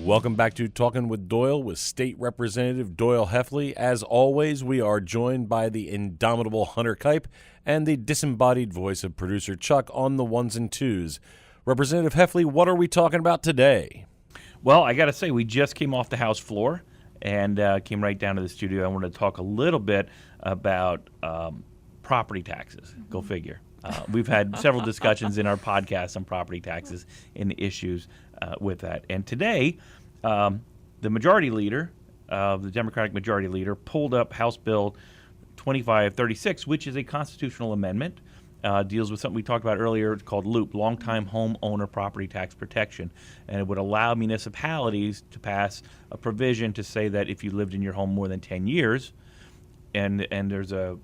Welcome back to Talkin with Doyle with State Representative Doyle Heffley. As always, we are joined by the indomitable Hunter Kipe and the disembodied voice of producer Chuck on the ones and twos. Representative Heffley, what are we talking about today? Well, I got to say, we just came off the House floor and came right down to the studio. I want to talk a little bit about property taxes. Go figure. We've had several discussions in our podcast on property taxes and the issues with that. And today, the majority leader, the Democratic majority leader, pulled up House Bill 2536, which is a constitutional amendment. Deals with something we talked about earlier called LOOP, Long-Time Homeowner Property Tax Protection. And it would allow municipalities to pass a provision to say that if you lived in your home more than 10 years and there's a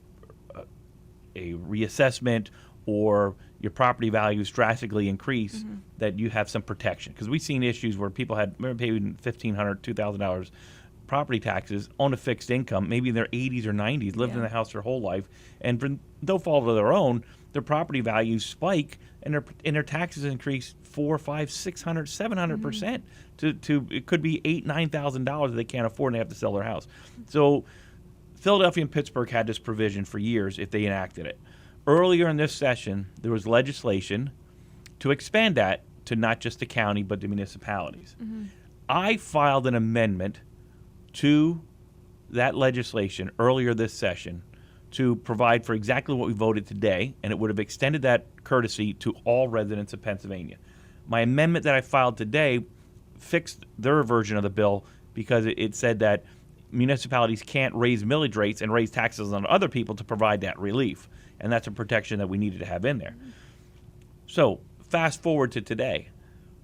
reassessment or your property values drastically increase, that you have some protection. Because we've seen issues where people had paid $1,500, $2,000 property taxes on a fixed income, maybe in their 80s or 90s, lived in the house their whole life, and for no fault of their own, their property values spike and their taxes increase 400, 500, 600, 700%. To it could be $8,000, $9,000 that they can't afford and they have to sell their house. So Philadelphia and Pittsburgh had this provision for years if they enacted it. Earlier in this session, there was legislation to expand that to not just the county but the municipalities. I filed an amendment to that legislation earlier this session to provide for exactly what we voted today, and it would have extended that courtesy to all residents of Pennsylvania. My amendment that I filed today fixed their version of the bill because it said that municipalities can't raise millage rates and raise taxes on other people to provide that relief. And that's a protection that we needed to have in there. So fast forward to today.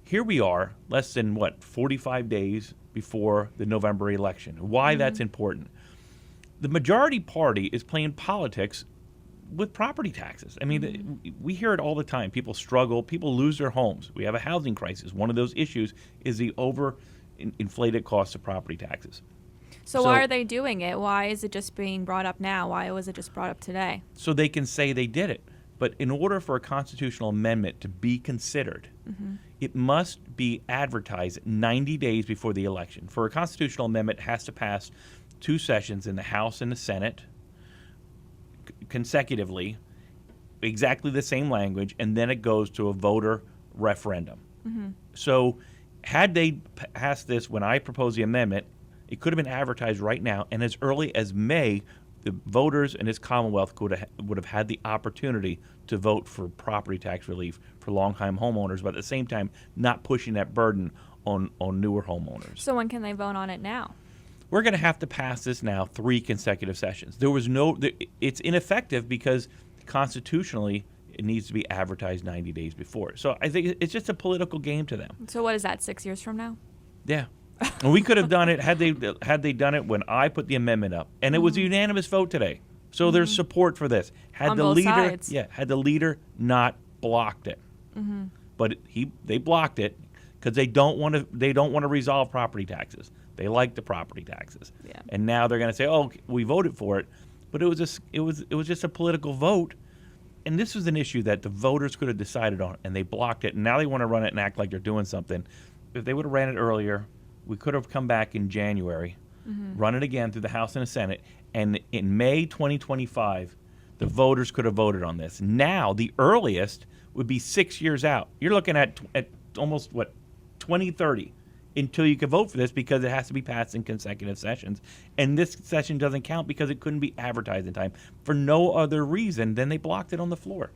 Here we are, less than, 45 days before the November election. Why that's important. The majority party is playing politics with property taxes. I mean, we hear it all the time. People struggle. People lose their homes. We have a housing crisis. One of those issues is the inflated cost of property taxes. So why are they doing it? Why is it just being brought up now? Why was it just brought up today? So they can say they did it. But in order for a constitutional amendment to be considered, it must be advertised 90 days before the election. For a constitutional amendment, it has to pass 2 sessions in the House and the Senate consecutively, exactly the same language, and then it goes to a voter referendum. So had they passed this when I proposed the amendment, it could have been advertised right now, and as early as May, the voters in this Commonwealth would have had the opportunity to vote for property tax relief for long-time homeowners, but at the same time, not pushing that burden on newer homeowners. So when can they vote on it now? We're going to have to pass this now 3 consecutive sessions. It's ineffective because constitutionally it needs to be advertised 90 days before. So I think it's just a political game to them. So what is that, 6 years from now? Yeah. And we could have done it had they done it when I put the amendment up, and it was a unanimous vote today. So there's support for this. On both sides. Had the leader not blocked it, but they blocked it because they don't want to resolve property taxes. They like the property taxes, and now they're going to say, "Oh, we voted for it," but it was just a political vote, and this was an issue that the voters could have decided on, and they blocked it, and now they want to run it and act like they're doing something. If they would have ran it earlier, we could have come back in January, run it again through the House and the Senate, and in May 2025, the voters could have voted on this. Now, the earliest would be 6 years out. You're looking at almost, 2030 until you can vote for this because it has to be passed in consecutive sessions. And this session doesn't count because it couldn't be advertised in time for no other reason than they blocked it on the floor.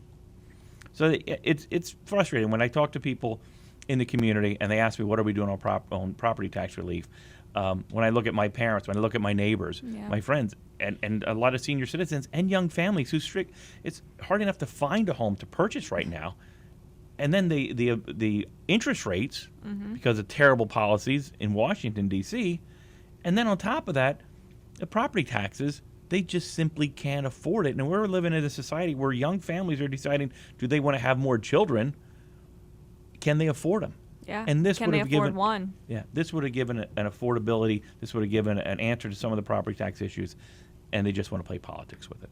So it's frustrating when I talk to people in the community and they ask me, what are we doing on property tax relief? When I look at my parents, when I look at my neighbors, my friends, and a lot of senior citizens and young families it's hard enough to find a home to purchase right now. And then the interest rates, because of terrible policies in Washington, D.C., and then on top of that, the property taxes, they just simply can't afford it. And we're living in a society where young families are deciding, do they want to have more children? Can they afford them? Yeah. And this Can would they have afford given one? Yeah, this would have given an affordability. This would have given an answer to some of the property tax issues, and they just want to play politics with it.